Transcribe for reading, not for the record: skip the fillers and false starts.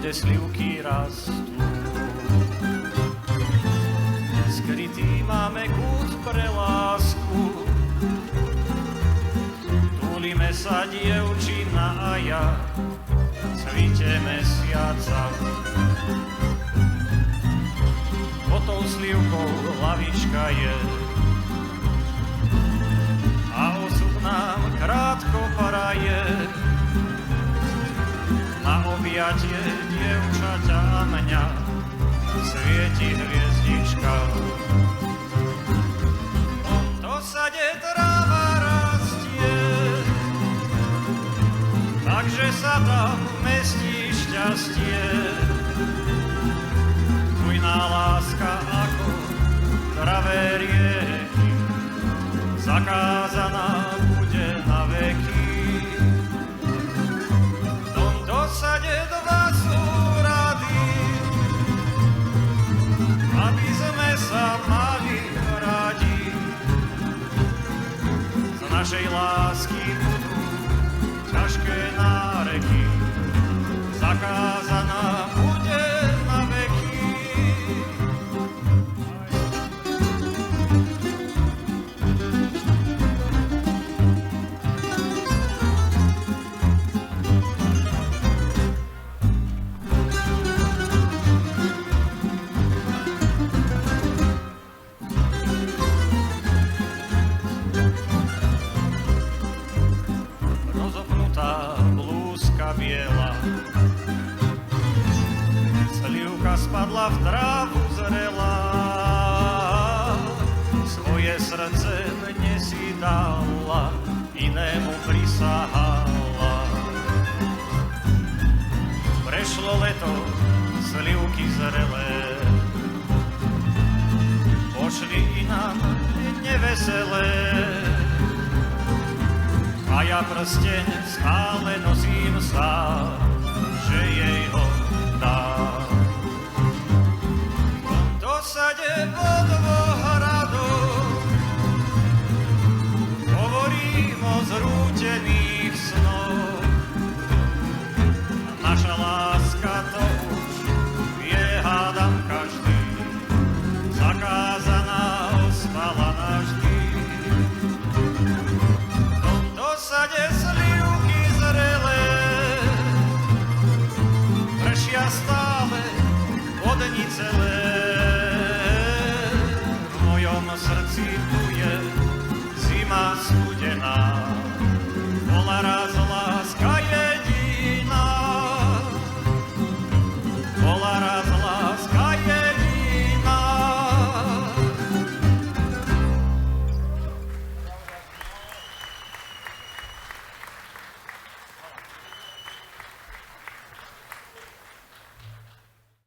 kde slivky rastú. Skrytý máme kút pre lásku, túlime sa dievčina a ja, svite mesiaca. Pod tou slivkou lavička je a osud nám krátko paraje. Na objatie dievčaťa a mňa svieti hviezdička. To sade tráva rastie, takže sa tam mestí šťastie. Bujná láska ako zdravé rieky, zakázaná bude na veky. V tomto sade dva sú rady, aby sme sa mali radi. Z našej lásky budú ťažké náreky, zakázaná bude na veky. Biela. Slivka spadla v trávu zrela, svoje srdce mne si dala, inému prisahala. Prešlo leto, slivky zrelé, pošli inám neveselé. A ja prsteň stále nosím sám, že jej ho